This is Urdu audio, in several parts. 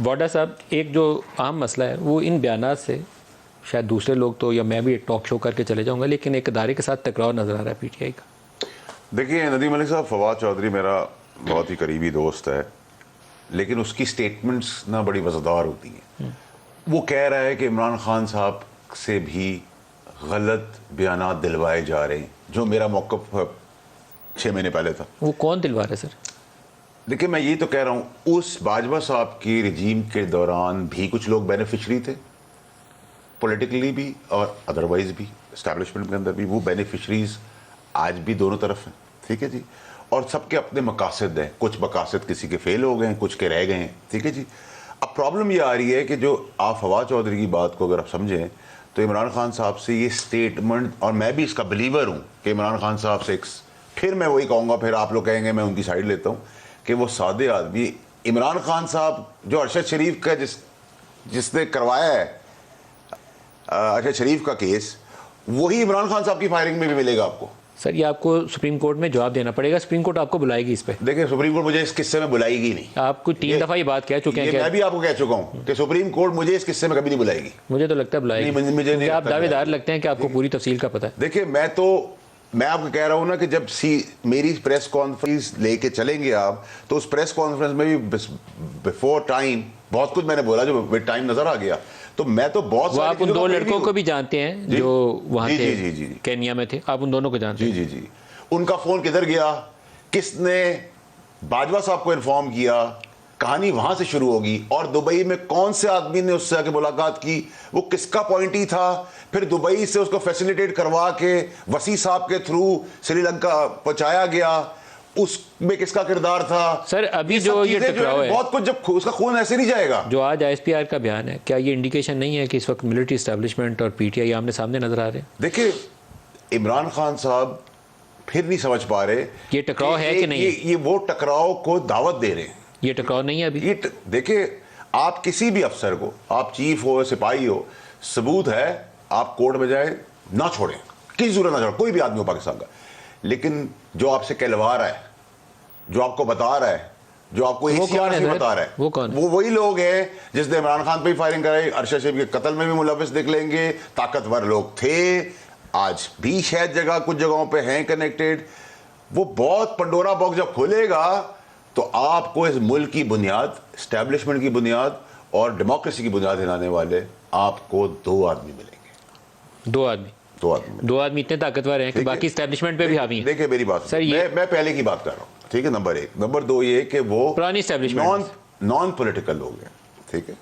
واڈا صاحب، ایک جو عام مسئلہ ہے وہ ان بیانات سے شاید دوسرے لوگ تو یا میں بھی ایک ٹاک شو کر کے چلے جاؤں گا، لیکن ایک ادارے کے ساتھ ٹکراؤ نظر آ رہا ہے پی ٹی آئی کا. دیکھیے ندیم ملک صاحب، فواد چودھری میرا بہت ہی قریبی دوست ہے، لیکن اس کی سٹیٹمنٹس نہ بڑی وزدار ہوتی ہیں. وہ کہہ رہا ہے کہ عمران خان صاحب سے بھی غلط بیانات دلوائے جا رہے ہیں، جو میرا موقف 6 مہینے پہلے تھا. وہ کون دلوا رہا ہے سر؟ دیکھیں میں یہ تو کہہ رہا ہوں، اس باجوہ صاحب کی رجیم کے دوران بھی کچھ لوگ بینیفیشری تھے، پولیٹیکلی بھی اور ادروائز بھی، اسٹیبلشمنٹ کے اندر بھی. وہ بینیفیشریز آج بھی دونوں طرف ہیں، ٹھیک ہے جی. اور سب کے اپنے مقاصد ہیں، کچھ مقاصد کسی کے فیل ہو گئے ہیں، کچھ کے رہ گئے ہیں، ٹھیک ہے جی. اب پرابلم یہ آ رہی ہے کہ جو آپ فواد چودھری کی بات کو اگر آپ سمجھیں تو عمران خان صاحب سے یہ سٹیٹمنٹ، اور میں بھی اس کا بلیور ہوں کہ عمران خان صاحب سے پھر میں وہی کہوں گا، پھر آپ لوگ کہیں گے میں ان کی سائڈ لیتا ہوں، کہ وہ سادے آدمی. عمران خان صاحب جو ارشد شریف کا جس نے کروایا ہے ارشد شریف کا کیس، وہی عمران خان صاحب کی فائرنگ میں بھی ملے گا آپ کو. سر یہ آپ کو سپریم کورٹ میں جواب دینا پڑے گا، سپریم کورٹ آپ کو بلائے گی اس پہ. دیکھیں سپریم کورٹ مجھے اس قصے میں بلائے گی نہیں. آپ کو 3 دفعہ یہ بات کہہ چکے ہیں کہ میں بھی آپ کو کہہ چکا ہوں کہ سپریم کورٹ مجھے اس قصے میں کبھی نہیں بلائے گی. مجھے تو لگتا ہے بلائے گی. مجھے نہیں، آپ دعوے دار لگتے ہیں کہ آپ کو پوری تفصیل کا پتہ ہے. دیکھیں میں آپ کو کہہ رہا ہوں نا کہ جب میری پریس کانفرنس لے کے چلیں گے آپ، تو اس پریس کانفرنس میں بھی بیفور ٹائم بہت کچھ میں نے بولا جو ود ٹائم نظر آ گیا. تو میں تو بہت وہ آپ ان 2 لڑکوں کو بھی جانتے ہیں جو وہاں تھے، کینیا میں تھے، آپ ان دونوں کو جانتے ہیں. جی. ان کا فون کدھر گیا، کس نے باجوہ صاحب کو انفارم کیا، کہانی وہاں سے شروع ہوگی. اور دبئی میں کون سے آدمی نے اس سے آ کے ملاقات کی، وہ کس کا پوائنٹی تھا، پھر دبئی سے اس کو فیسیلیٹیٹ کروا کے وسیع صاحب کے تھرو سری لنکا پہنچایا گیا، اس میں کس کا کردار تھا. سر ابھی جو یہ ٹکراؤ ہے، بہت کچھ، جب اس کا خون ایسے نہیں جائے گا. جو آج آئی ایس پی آر کا بیان ہے، کیا یہ انڈیکیشن نہیں ہے کہ اس وقت ملٹری اسٹیبلشمنٹ اور پی ٹی آئی آمنے سامنے نظر آ رہے ہیں؟ دیکھیں عمران خان صاحب پھر نہیں سمجھ پا رہے یہ ٹکراؤ ہے کہ نہیں. یہ وہ ٹکراؤ کو دعوت دے رہے ہیں. یہ ٹکراؤ نہیں ہے ابھی. دیکھیں آپ کسی بھی افسر کو، آپ چیف ہو سپاہی ہو، ثبوت ہے آپ کورٹ میں جائیں، نہ چھوڑیں، کسی صورت نہ چھوڑیں، کوئی بھی آدمی ہو پاکستان کا. لیکن جو آپ سے کہلوا رہا ہے، جو آپ کو بتا رہا ہے، جو آپ کو بتا رہا ہے، وہ وہی لوگ ہیں جس نے عمران خان پہ بھی فائرنگ کرائی. ارشد شریف کے قتل میں بھی ملوث دیکھ لیں گے. طاقتور لوگ تھے، آج بھی شاید کچھ جگہوں پہ ہیں کنیکٹڈ. وہ بہت پنڈورا باکس جب کھولے گا تو آپ کو اس ملک کی بنیاد، اسٹیبلشمنٹ کی بنیاد اور ڈیموکریسی کی بنیاد ہلانے والے آپ کو 2 آدمی ملیں گے. 2 آدمی اتنے طاقتور ہیں کہ باقی اسٹیبلشمنٹ پہ بھی حاوی ہیں. دیکھیں میری بات سر، میں پہلے کی بات کر رہا ہوں، ٹھیک ہے. نمبر 1. نمبر 2 یہ کہ وہ پرانی اسٹیبلشمنٹ نان پولیٹیکل لوگ ہیں، ٹھیک ہے.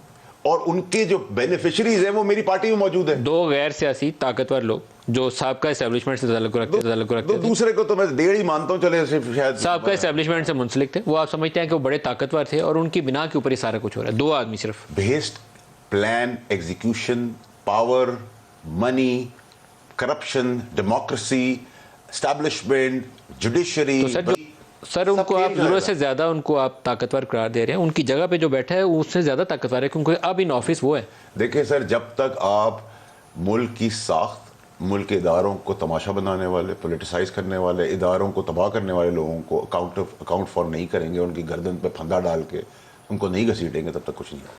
اور ان کے جو بینیفیشریز ہیں وہ میری پارٹی میں موجود ہیں. 2 غیر سیاسی طاقتور لوگ جو سابقہ اسٹیبلشمنٹ سے تعلق رکھتے تھے. دوسرے کو تو میں 1.5 ہی مانتا ہوں، چلے شاید سابقہ اسٹیبلشمنٹ سے منسلک تھے. وہ آپ سمجھتے ہیں کہ وہ بڑے طاقتور تھے اور ان کی بنا کے اوپر یہ سارا کچھ ہو رہا ہے. 2 آدمی صرف. بیسڈ پلان، ایگزیکیوشن، پاور، منی، کرپشن، ڈیموکریسی، اسٹیبلشمنٹ، جوڈیشری. سر ان کو آپ ضرورت سے زیادہ ان کو آپ طاقتور قرار دے رہے ہیں. ان کی جگہ پہ جو بیٹھا ہے اس سے زیادہ طاقتور ہے، کیونکہ اب ان آفس وہ ہے. دیکھیں سر، جب تک آپ ملک کی ساخت، ملک کے اداروں کو تماشا بنانے والے، پولیٹیسائز کرنے والے، اداروں کو تباہ کرنے والے لوگوں کو اکاؤنٹ فار نہیں کریں گے، ان کی گردن پہ پھندا ڈال کے ان کو نہیں گھسیٹیں گے، تب تک کچھ نہیں ہوگا.